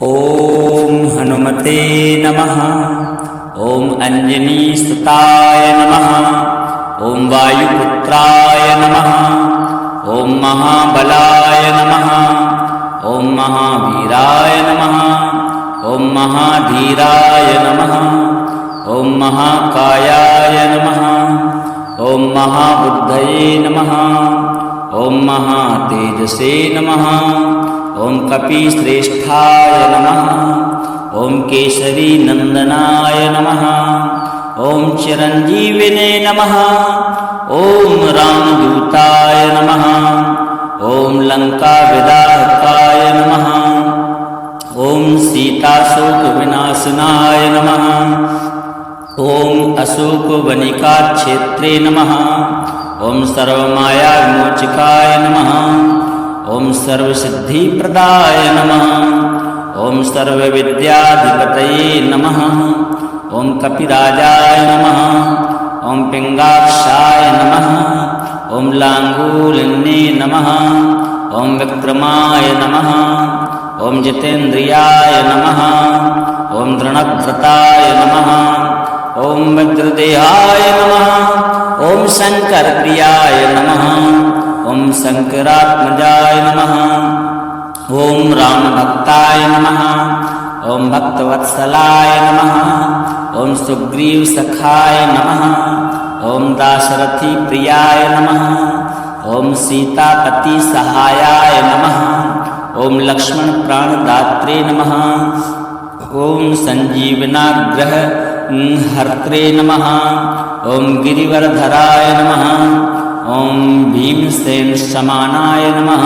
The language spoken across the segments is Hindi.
ओम हनुमते नमः। ओम अंजनीसुताय नमः। ओम वायुपुत्राय नमः। ओम महाबलाय नमः। ओम महावीराय नमः। ओम महाधीराय नमः। ओम महाकायाय नमः। ओम महाबुद्धये नमः। ओम महातेजसे नमः। ओम कपिश्रेष्ठाय नमः। ओम केसरी नंदनाय नमः। ओम चिरंजीविने नमः। ओम रामदूताय नमः। ओम लंका विदाहकाय नमः। ओम सीताशोक विनाशनाय नमः। ओम अशोक वनिका क्षेत्रे नमः। ओम सर्वमाया विमोचकाय नमः। ओम सर्वसिद्धिप्रदाय नमः। ओम सर्वविद्याधिपतये नमः। ओम कपिराजाय नमः। ओम पिंगाक्षाय नमः। ओम लांगूलिन्ये नमः। ओम विक्रमाय नमः। ओम जितेन्द्रियाय नमः। ओम दृढ़व्रताय नमः। ओम वज्रदेहाय नमः। ओम शंकरप्रियाय नमः। ओम शंकरात्मजाय नमः। ओम रामभक्ताय नमः। ओम भक्तवत्सलाय नमः। ओम सुग्रीवसखाय नमः। ओम दाशरथी प्रियाय नमः। ओम सीतापति सहायाय नमः। ओम लक्ष्मण प्राणदात्रे नमः। ओम संजीवनाग्रह हर्त्रे नमः। ओम गिरिवरधराय नमः। ओम भीमसेन समानाय नमः।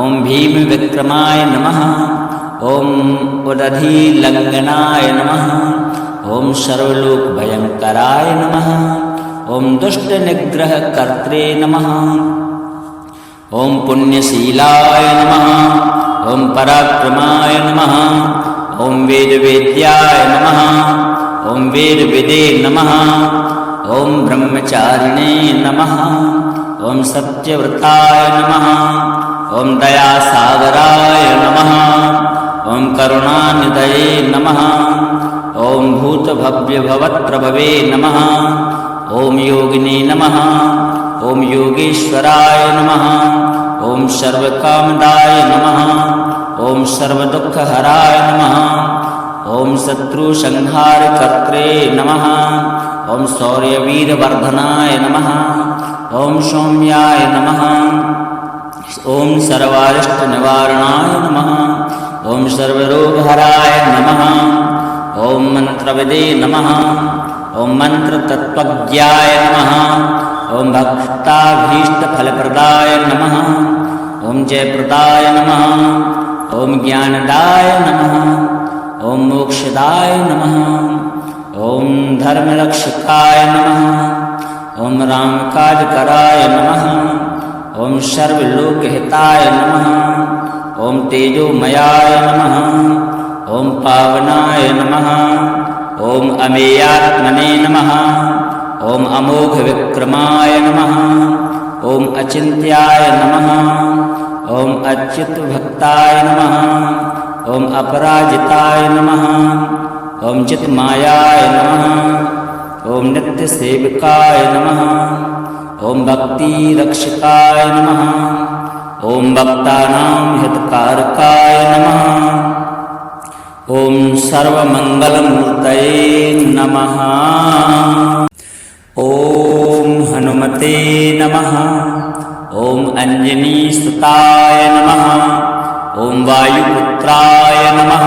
ओम भीम विक्रमाय नमः। ओम उदधीलंघनाय नमः। ओम सर्वलोक भयंकराय नमः। ओम दुष्ट निग्रह कर्त्रे नमः। ओम पुण्यशीलाय नमः। ओम पराक्रमाय नमः। ओम वेदवेद्याय नमः। ओम वेदविदे नमः। ओम ब्रह्मचारिणे नमः। ओम सत्यव्रताय नमः। ओम दयासागराय नमः। ओम करुणानिधये नमः। ओम भूतभव्यभवत्प्रभवे नमः। ओम योगिने नमः। ओम योगेश्वराय नमः। ओम सर्वकामदाय नमः। ओम सर्वदुःखहराय नमः। ओम शत्रुसंहारकर्त्रे नमः। ओम शौर्यवीरवर्धनाय नमः। ओम सौम्याय नमः। ओम सर्वारिष्टनिवारणाय नमः। ओम सर्वरोगहराय नमः। ओम मंत्रविदे नमः। ओम मंत्रतत्त्वज्ञाय नमः। ओम भक्ताभीष्टफलप्रदाय नमः। ओम जयप्रदाय नमः। ओम ज्ञानदाय नमः। ओम मोक्षदाय नमः। ओम धर्मरक्षकाय नमः। ओम रामकाजकराय नमः। ओम सर्वलोकहिताय नमः। ओम तेजोमयाय नमः। ओम पावनाय नमः। ओम अमेयात्मने नमः। ओम अमोघ विक्रमाय नमः। ओम अचिन्त्याय नमः। ओम अच्युतभक्ताय नमः। ओम अपराजिताय नमः। ओम चित्मायाय नमः। ओम नित्यसेवकाय नमः। ओम भक्तिरक्षकाय नमः। ओम भक्तानां हितकारकाय नमः। ओम सर्वमंगलमूर्तये नमः। ओम हनुमते नमः। ओम अंजनीसुताय नमः। ओम वायुपुत्राय नमः।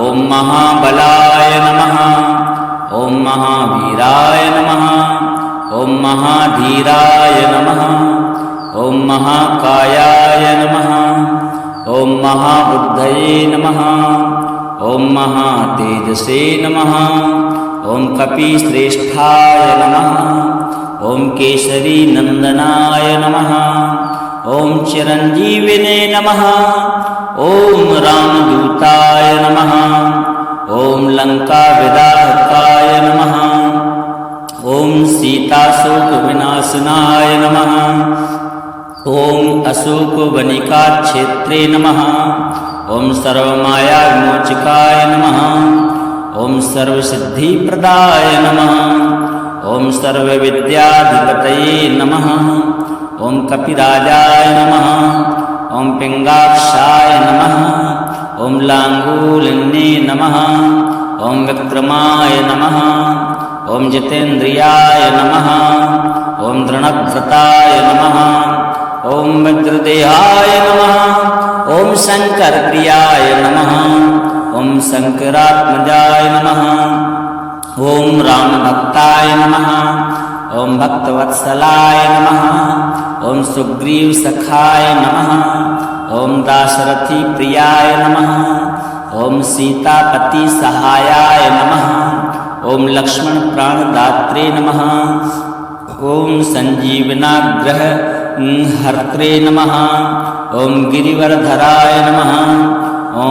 ओम महाबलाय नमः। ओम महावीराय नमः। ओम महाधीराय नमः। ओम महाकायाय नमः। ओम महाबुद्धये नमः। ओम महातेजसे नमः। ओम कपिश्रेष्ठाय नमः। ओम केसरी नंदनाय नमः। ओम चिरंजीविने नमः। ओम रामदूताय नमः। ओम लंका विदाहकाय नमः। ओम सीताशोक विनाशनाय नमः। ओम अशोक वनिका क्षेत्रे नमः। ॐ सर्वमाया विमोचकाय नमः ॐ सर्वसिद्धिप्रदाय नमः ॐ सर्वविद्याधिपतये नमः ॐ कपिराजाय नमः ॐ पिङ्गाक्षाय नमः ॐ लाङ्गूलिन्ये नमः ॐ विक्रमाय नमः ॐ जितेन्द्रियाय नमः ॐ दृढव्रताय नमः ॐ वज्रदेहाय नमः ॐ शङ्करप्रियाय नमः ॐ शङ्करात्मजाय नमः ॐ रामभक्ताय नमः ॐ भक्तवत्सलाय नमः ॐ सुग्रीवसखाय नमः ॐ दाशरथिप्रियाय नमः ॐ सीतापतिसहायाय नमः ॐ लक्ष्मणप्राणदात्रे नमः ॐ सञ्जीवनाग्रहहर्त्रे नमः ॐ गिरिवरधराय नमः ॐ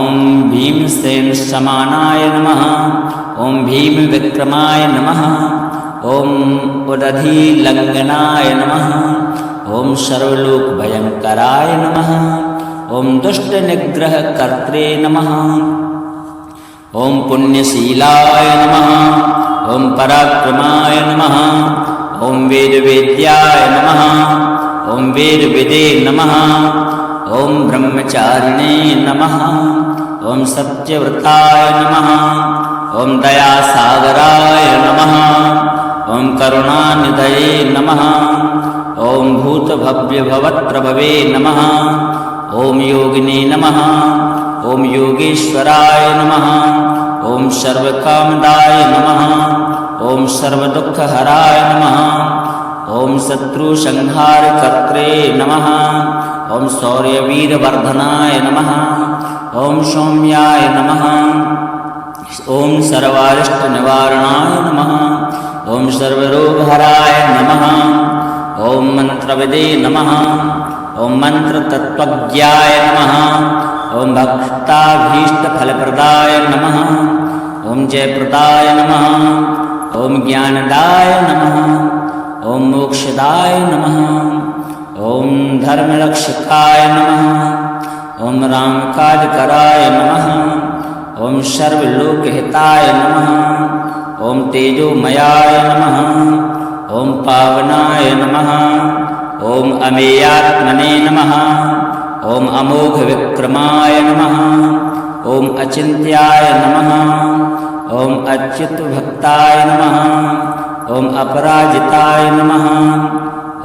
भीमसेनसमानाय नमः ॐ भीमविक्रमाय नमः ॐ उदधिलङ्घनाय नमः ॐ सर्वलोकभयङ्कराय नमः ॐ दुष्टनिग्रहकर्त्रे नमः ॐ पुण्यशीलाय नमः ॐ पराक्रमाय नमः ॐ वेदवेद्याय नमः ॐ वेदविदे नमः ॐ ब्रह्मचारिणे नमः ॐ सत्यव्रताय नमः ॐ दयासागराय नमः ॐ करुणानिधये नमः ॐ भूतभव्यभवत्प्रभवे नमः ॐ योगिने नमः ॐ योगेश्वराय नमः ॐ सर्वकामदाय नमः ॐ सर्वदुःखहराय नमः ॐ शत्रुसंहारकर्त्रे नमः ॐ शौर्यवीरवर्धनाय नमः ॐ सौम्याय नमः ॐ सर्वारिष्टनिवारणाय नमः ॐ सर्वरोगहराय नमः ॐ मन्त्रविदे नमः ॐ मन्त्रतत्त्वज्ञाय नमः ॐ भक्ताभीष्टफलप्रदाय नमः ॐ जयप्रदाय नमः ॐ ज्ञानदाय नमः ॐ मोक्षदाय नमः ॐ धर्मरक्षकाय नमः ॐ रामकाजकराय नमः ॐ सर्वलोकहिताय नमः ॐ तेजोमयाय नमः ॐ पावनाय नमः ॐ अमेयात्मने नमः ॐ अमोघविक्रमाय नमः ॐ अचिन्त्याय नमः ॐ अच्युतभक्ताय नमः ॐ अपराजिताय नमः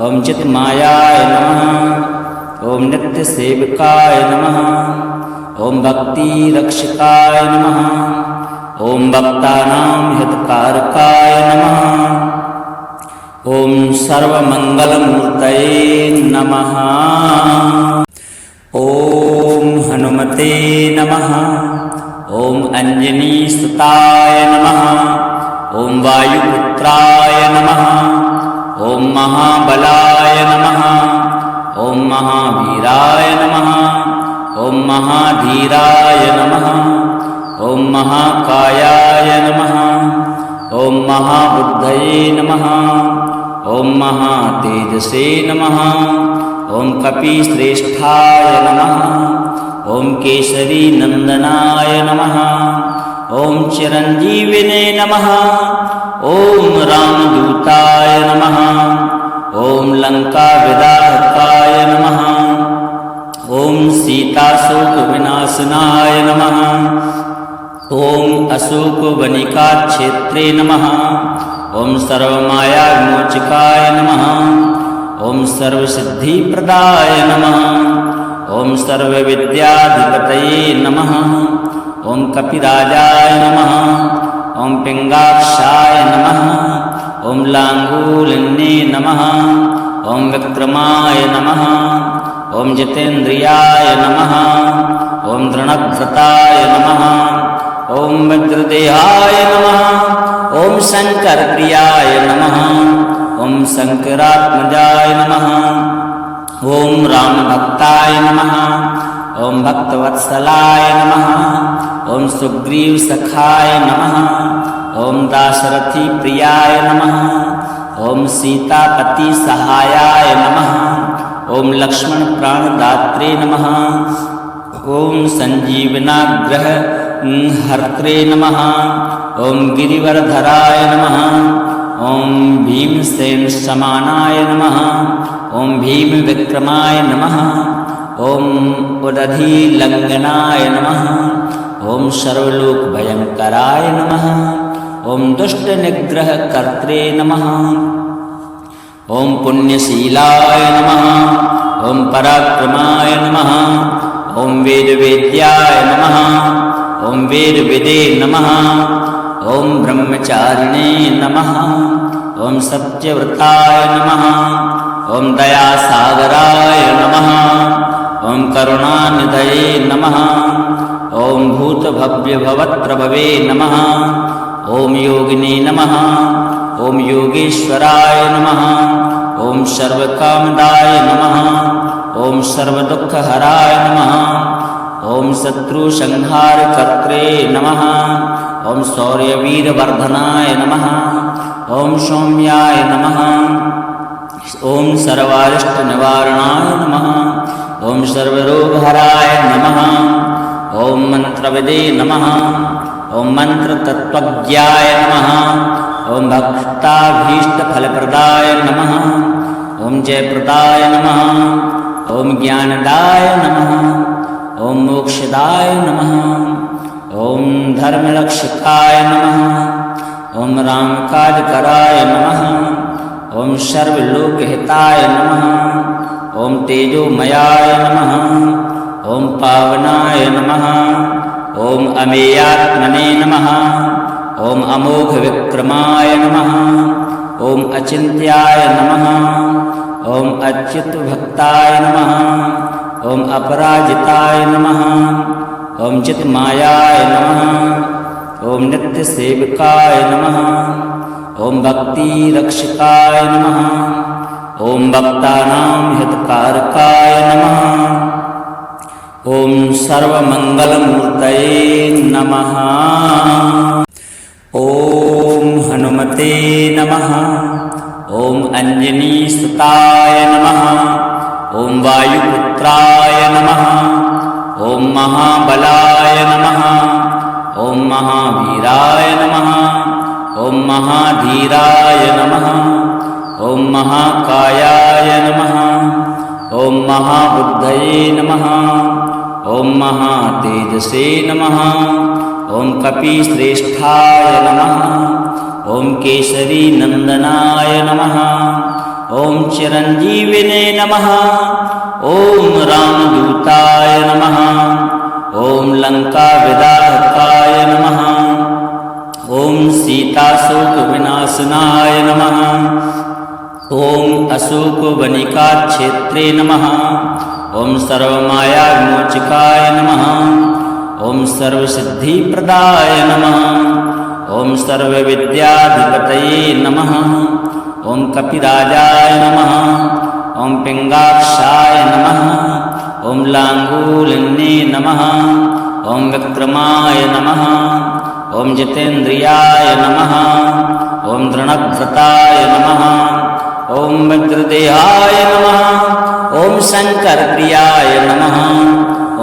ॐ चित्मायाय नमः ॐ नित्यसेवकाय नमः ॐ भक्तिरक्षकाय नमः ॐ भक्तानां हितकारकाय नमः ॐ सर्वमङ्गलमूर्तये नमः ॐ हनुमते नमः ॐ अञ्जनीसुताय नमः ॐ वायुपुत्राय नमः ॐ महाबलाय नमः ॐ महावीराय नमः ॐ महाधीराय नमः ॐ महाकायाय नमः ॐ महाबुद्धये नमः ॐ महातेजसे नमः ॐ कपिश्रेष्ठाय नमः ॐ केसरीनन्दनाय नमः ॐ चिरञ्जीविने नमः ॐ रामदूताय नमः ॐ लङ्काविदाहकाय नमः ॐ सीताशोकविनाशनाय नमः ॐ अशोकवनिकाक्षेत्रे नमः ॐ सर्वमायाविमोचकाय नमः ॐ सर्वसिद्धिप्रदाय नमः ॐ सर्वविद्याधिपतये नमः ॐ कपिराजाय नमः ॐ पिङ्गाक्षाय नमः ॐ लाङ्गूलिन्ये नमः ॐ विक्रमाय नमः ॐ जितेन्द्रियाय नमः ॐ दृढव्रताय नमः ॐ वज्रदेहाय नमः ॐ शङ्करप्रियाय नमः ॐ शङ्करात्मजाय नमः ॐ रामभक्ताय नमः ॐ भक्तवत्सलाय नमः ॐ सुग्रीवसखाय नमः ॐ दाशरथिप्रियाय नमः ॐ सीतापतिसहायाय नमः ॐ लक्ष्मणप्राणदात्रे नमः ॐ सञ्जीवनाग्रह हर्त्रे नमः। ॐ गिरिवरधराय नमः। ॐ भीमसेन समानाय नमः। ॐ भीमविक्रमाय नमः। ॐ उदधिलङ्घनाय नमः। ॐ सर्वलोकभयङ्कराय नमः। ॐ दुष्टनिग्रहकर्त्रे नमः। ॐ पुण्यशीलाय नमः। ॐ पराक्रमाय नमः। ॐ वेदवेद्याय नमः। ॐ वेदविदे नमः। ॐ ब्रह्मचारिणे नमः। ॐ सत्यव्रताय नमः। ॐ दयासागराय नमः। ॐ करुणानिधये नमः। ॐ भूतभव्यभवत्प्रभवे नमः। ॐ योगिने नमः। ॐ योगेश्वराय नमः। ॐ सर्वकामदाय नमः। ॐ सर्वदुःखहराय नमः। ॐ शत्रुसंहारकर्त्रे नमः। ॐ शौर्यवीरवर्धनाय नमः। ॐ सौम्याय नमः। ॐ सर्वारिष्टनिवारणाय नमः। ॐ सर्वरोगहराय नमः। ॐ मन्त्रविदे नमः। ॐ मन्त्रतत्त्वज्ञाय नमः। ॐ भक्ताभीष्टफलप्रदाय नमः। ॐ जयप्रदाय नमः। ॐ ज्ञानदाय नमः। ॐ मोक्षदाय नमः। ॐ धर्मरक्षकाय नमः। ॐ रामकाजकराय नमः। ॐ सर्वलोकहिताय नमः। ॐ तेजोमयाय नमः। ॐ पावनाय नमः। ॐ अमेयात्मने नमः। ॐ अमोघविक्रमाय नमः। ॐ अचिन्त्याय नमः। ॐ अच्युतभक्ताय नमः। ॐ अपराजिताय नमः। ॐ चित्मायाय नमः। ॐ नित्यसेवकाय नमः। ॐ भक्तिरक्षकाय नमः। ॐ भक्तानां हितकारकाय नमः। ॐ सर्वमङ्गलमूर्तये नमः। ॐ हनुमते नमः। ॐ अञ्जनीसुताय नमः। ॐ वायुपुत्राय नमः। ॐ महाबलाय नमः। ॐ महावीराय नमः। ॐ महाधीराय नमः। ॐ महाकायाय नमः। ॐ महाबुद्धये नमः। ॐ महातेजसे नमः। ॐ कपिश्रेष्ठाय नमः। ॐ केसरीनन्दनाय नमः। ॐ चिरञ्जीविने नमः। ॐ रामदूताय नमः। ॐ लङ्काविदाहकाय नमः। ॐ सीताशोकविनाशनाय नमः। ॐ अशोकवनिकाक्षेत्रे नमः। ॐ सर्वमायाविमोचकाय नमः। ॐ सर्वसिद्धिप्रदाय नमः। ॐ सर्वविद्याधिपतये नमः। ॐ कपिराजाय नमः। ॐ पिङ्गाक्षाय नमः। ॐ लाङ्गूलिन्ये नमः। ॐ विक्रमाय नमः। ॐ जितेन्द्रियाय नमः। ॐ दृढव्रताय नमः। ॐ वज्रदेहाय नमः। ॐ शङ्करप्रियाय नमः।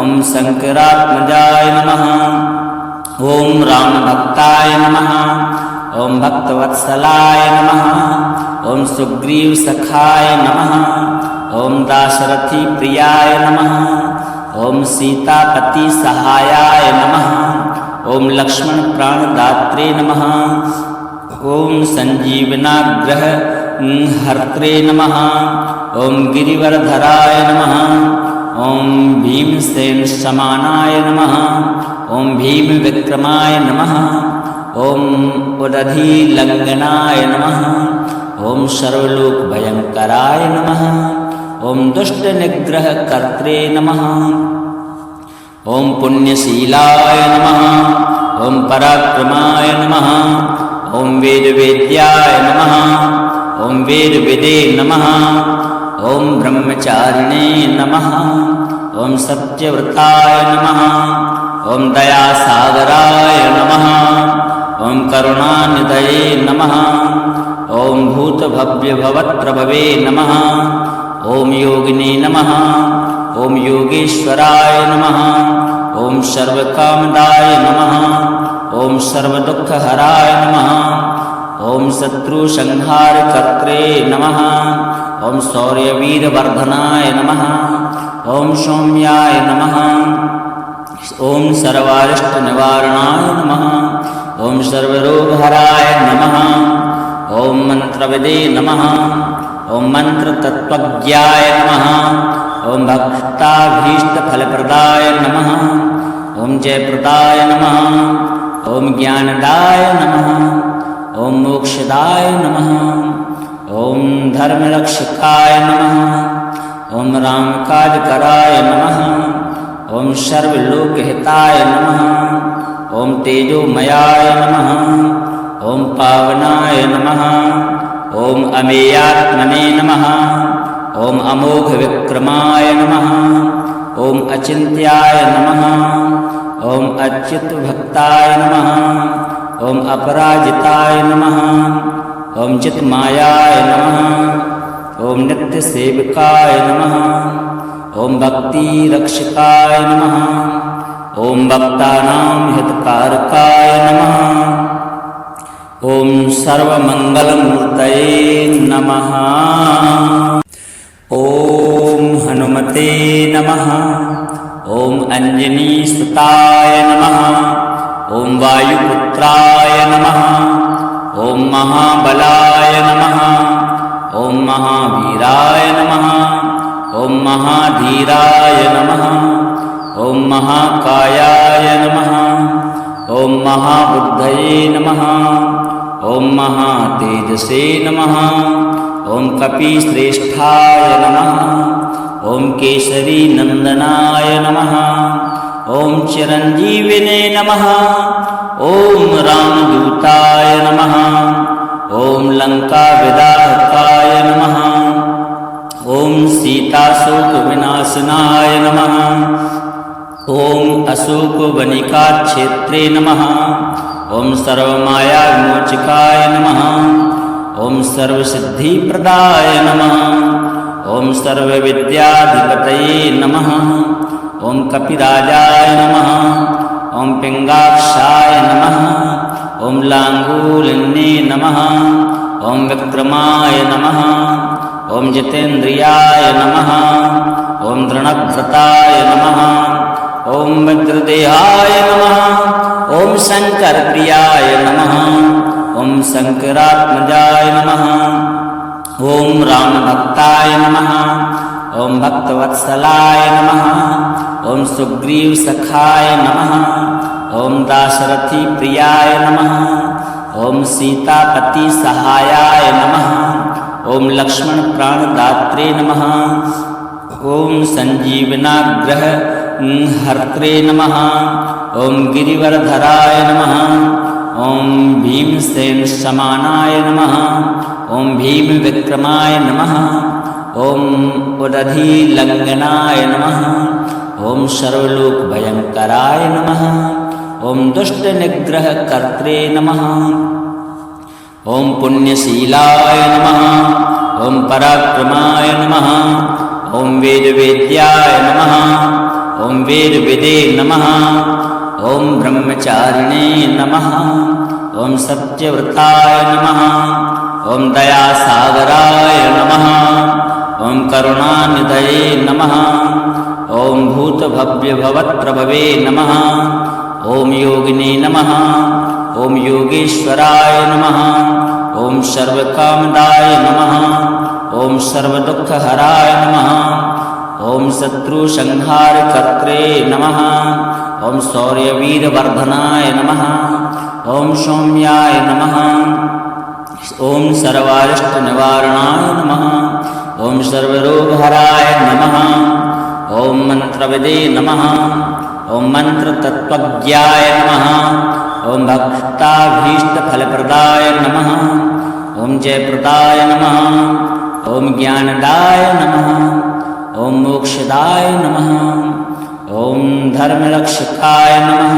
ॐ शङ्करात्मजाय नमः। ॐ रामभक्ताय नमः। ॐ भक्तवत्सलाय नमः। ॐ सुग्रीवसखाय नमः। ॐ दाशरथिप्रियाय नमः। ॐ सीतापतिसहायाय नमः। ॐ लक्ष्मणप्राणदात्रे नमः। ॐ सञ्जीवनाग्रह हर्त्रे नमः। ॐ गिरिवरधराय नमः। ॐ भीमसेन समानाय नमः। ॐ भीमविक्रमाय नमः। ॐ उदधिलङ्घनाय नमः। ॐ सर्वलोकभयङ्कराय नमः। ॐ दुष्टनिग्रहकर्त्रे नमः। ॐ पुण्यशीलाय नमः। ॐ पराक्रमाय नमः। ॐ वेदवेद्याय नमः। ॐ वेदविदे नमः। ॐ ब्रह्मचारिणे नमः। ॐ सत्यव्रताय नमः। ॐ दयासागराय नमः। ॐ करुणानिधये नमः। ॐ भूतभव्यभवत्प्रभवे नमः। ॐ योगिने नमः। ओम योगेश्वराय नमः। ओम सर्वकामदाय नमः। ओम सर्वदुःखहराय नमः। ओम शत्रुसंहारकर्त्रे नमः। ओम शौर्यवीरवर्धनाय नमः। ओम सौम्याय नमः। ओम सर्वारिष्टनिवारणाय नमः। ओम सर्वरोगहराय नमः। ओम मंत्रविदे नमः। ओम मंत्रतत्त्वज्ञाय नमः। ओम भक्ताभीष्टफलप्रदाय नमः। ओम जयप्रदाय नमः। ओम ज्ञानदाय नमः। ओम मोक्षदाय नमः। ओम धर्मरक्षकाय नमः। ओम रामकाजकराय नमः। ओम सर्वलोकहिताय नमः। ओम तेजोमयाय नमः। ओम पावनाय नमः। ओम अमेयात्मने नमः। ओम अमोघविक्रमाय नमः। ओम अचिन्त्याय नमः। ओम अच्युतभक्ताय नमः। ओम अपराजिताय नमः। ओम चित्मायाय नमः। ओम नित्यसेवकाय नमः। ओम भक्तिरक्षकाय नमः। ओम भक्तानां हितकारकाय नमः। ओम सर्वमंगलमूर्तये नमः। ओम हनुमते नमः। ओम अंजनीसुताय नमः। ओम वायुपुत्राय नमः। ओम महाबलाय नमः। ओम महावीराय नमः। ओम महाधीराय नमः। ओम महाकायाय नमः। ओम महाबुद्धये नमः। ओम महातेजसे नमः। ओम कपिश्रेष्ठाय नमः। ओम केसरी नंदनाय नमः। ओम चिरंजीविने नमः। ओम रामदूताय नमः। ओम लंकाविदाहकाय नमः। ओम सीताशोकविनाशनाय नमः। ओम अशोकवनिकाक्षेत्रे नमः। ओम सर्वमायाविमोचकाय नमः। ओम सर्वसिद्धिप्रदाय नमः। ओम सर्वविद्याधिपतये नमः। ओम कपिराजाय नमः। ओम पिंगाक्षाय नमः। ओम लांगूलिन्ये नमः। ओम विक्रमाय नमः। ओम जितेन्द्रियाय नमः। ओम दृढ़व्रताय नमः। ओम वज्रदेहाय नमः। ओम शंकरप्रियाय नमः। ओम शंकरात्मजाय नमः। ओम रामभक्ताय नमः। ओम भक्तवत्सलाय नमः। ओम सुग्रीवसखाय नमः। ओम दाशरथी प्रियाय नमः। ओम सीतापति सहायाय नमः। ओम लक्ष्मण प्राणदात्रे नमः। ओम संजीवनाग्रह हर्त्रे नमः। ओम गिरिवरधराय नमः। ओम भीमसेन समानाय नमः। ओम भीम विक्रमाय नमः। ओम उदधीलंघनाय नमः। ओम सर्वलोकभयंकराय नमः। ओम दुष्टनिग्रहकर्त्रे नमः। ओम पुण्यशीलाय नमः। ओम पराक्रमाय नमः। ओम वेदवेद्याय नमः। ओम वेदविदे नमः। ओम ब्रह्मचारिणे नमः। ओम सत्यव्रताय नमः। ओम दयासागराय नमः। ओम करुणानिधये नमः। ओम भूतभव्यभवत्प्रभवे नमः। ओम योगिने नमः। ओम योगेश्वराय नमः। ओम सर्वकामदाय नमः। ओम सर्वदुःखहराय नमः। ओम शत्रुसंहारकर्त्रे नमः। ओम शौर्यवीरवर्धनाय नमः। ओम सौम्याय नमः। ओम सर्वारिष्टनिवारणाय नमः। ओम सर्वरोगहराय नमः। ओम मंत्रविदे नमः। ओम मंत्रतत्त्वज्ञाय नमः। ओम भक्ताभीष्टफलप्रदाय नमः। ओम जयप्रदाय नमः। ओम ज्ञानदाय नमः। ओम मोक्षदाय नमः। ओम धर्मरक्षकाय नमः।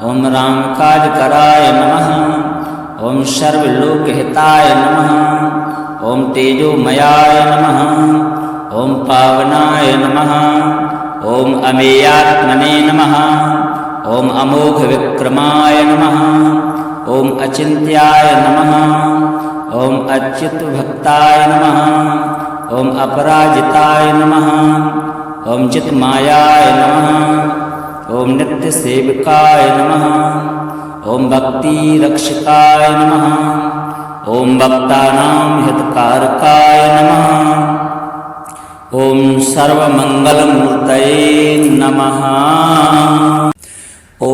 ओम रामकाजकराय नमः। ओम सर्वलोकहिताय नमः। ओम तेजोमयाय नमः। ॐ पावनाय नमः। ॐ अमेयात्मने नमः। ॐ अमोघविक्रमाय नमः। ॐ अचिन्त्याय नमः। ॐ अच्युतभक्ताय नमः। ॐ अपराजिताय नमः। ॐ चित्मायाय नमः। ॐ नित्यसेवकाय नमः। ॐ भक्तिरक्षकाय नमः। ॐ भक्तानां हितकारकाय नमः। ॐ सर्वमङ्गलमूर्तये नमः। ॐ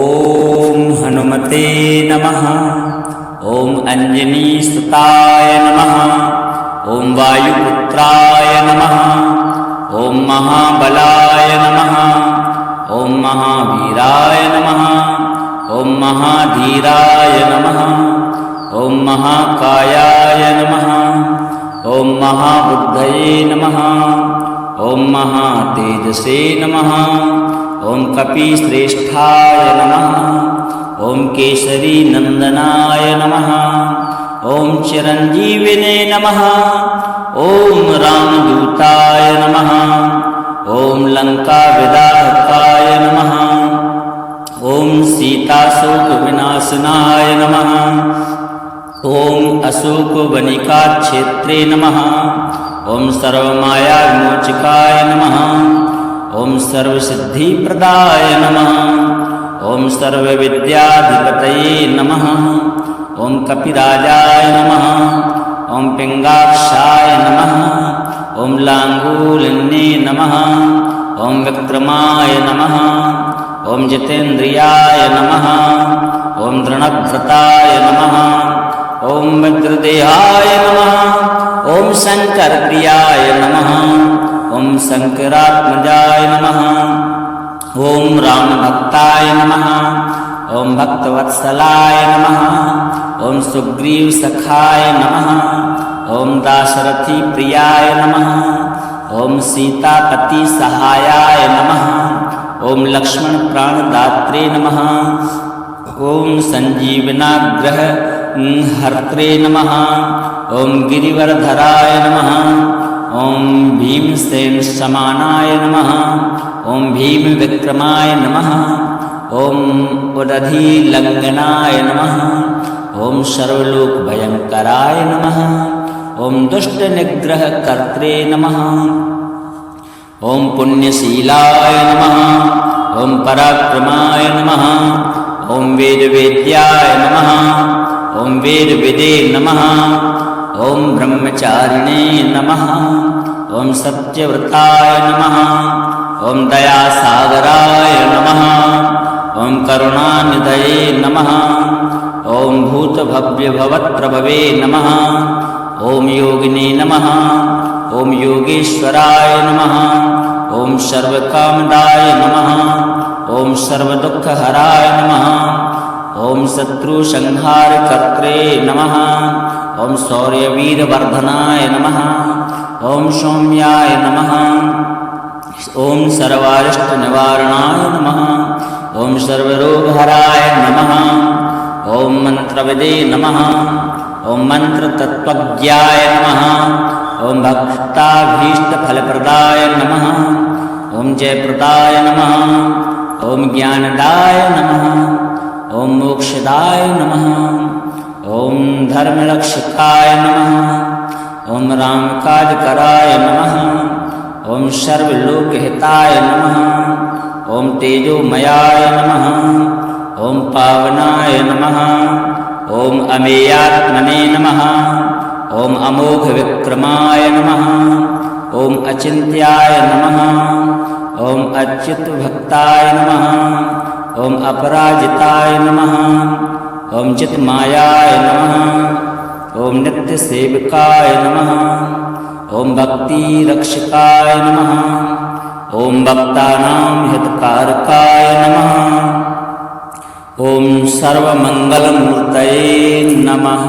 हनुमते नमः। ॐ अञ्जनीसुताय नमः। ॐ वायुपुत्राय नमः। ॐ महाबलाय नमः। ॐ महावीराय नमः। ॐ महाधीराय नमः। ॐ महाकायाय नमः। ॐ महाबुद्धये नमः। ॐ महातेजसे नमः। ॐ कपिश्रेष्ठाय नमः। ॐ केसरीनन्दनाय नमः। ॐ चिरञ्जीविने नमः। ॐ रामदूताय नमः। ॐ लङ्काविदाहकाय नमः। ॐ सीताशोकविनाशनाय नमः। ॐ अशोकवनिकाक्षेत्रे नमः। ॐ सर्वमायाविमोचकाय नमः। ॐ सर्वसिद्धिप्रदाय नमः। ॐ सर्वविद्याधिपतये नमः। ॐ कपिराजाय नमः। ॐ पिङ्गाक्षाय नमः। ॐ लाङ्गूलिन्ये नमः। ॐ विक्रमाय नमः। ॐ जितेन्द्रियाय नमः। ॐ दृढव्रताय नमः। ॐ वज्रदेहाय नमः। ॐ शङ्करप्रियाय नमः। ॐ शङ्करात्मजाय नमः। ॐ रामभक्ताय नमः। ॐ भक्तवत्सलाय नमः। ॐ सुग्रीवसखाय नमः। ॐ दाशरथिप्रियाय नमः। ॐ सीतापतिसहायाय नमः। ॐ लक्ष्मणप्राणदात्रे नमः। ॐ सञ्जीवनाग्रहहर्त्रे नमः। ॐ गिरिवरधराय नमः। ॐ भीमसेनसमानाय नमः। ॐ भीमविक्रमाय नमः। ॐ उदधिलङ्घनाय नमः। ॐ सर्वलोकभयङ्कराय नमः। ॐ दुष्टनिग्रहकर्त्रे नमः। ॐ पुण्यशीलाय नमः। ॐ पराक्रमाय नमः। ॐ वेदवेद्याय नमः। ॐ वेदविदे नमः। ॐ ब्रह्मचारिणे नमः। ॐ सत्यव्रताय नमः। ॐ दयासागराय नमः। ॐ करुणानिधये नमः। ॐ भूतभव्यभवत्प्रभवे नमः। ॐ योगिने नमः। ॐ योगेश्वराय नमः। ॐ सर्वकामदाय नमः। ॐ सर्वदुःखहराय नमः। ॐ शत्रुसंहारकर्त्रे नमः। ॐ शौर्यवीरवर्धनाय नमः। ॐ सौम्याय नमः। ॐ सर्वारिष्टनिवारणाय नमः। ॐ सर्वरोगहराय नमः। ॐ मन्त्रविदे नमः। ॐ मन्त्रतत्त्वज्ञाय नमः। ॐ भक्ताभीष्टफलप्रदाय नमः। ॐ जयप्रदाय नमः। ॐ ज्ञानदाय नमः। ॐ मोक्षदाय नमः। ॐ धर्मरक्षकाय नमः। ॐ रामकाजकराय नमः। ॐ सर्वलोकहिताय नमः। ॐ तेजोमयाय नमः। ॐ पावनाय नमः। ॐ अमेयात्मने नमः। ॐ अमोघविक्रमाय नमः। ॐ अचिन्त्याय नमः। ॐ अच्युतभक्ताय नमः। ॐ अपराजिताय नमः। ॐ चित्मायाय नमः। ॐ नित्यसेवकाय नमः। ॐ भक्तिरक्षकाय नमः। ॐ भक्तानां हितकारकाय नमः। ॐ सर्वमङ्गलमूर्तये नमः।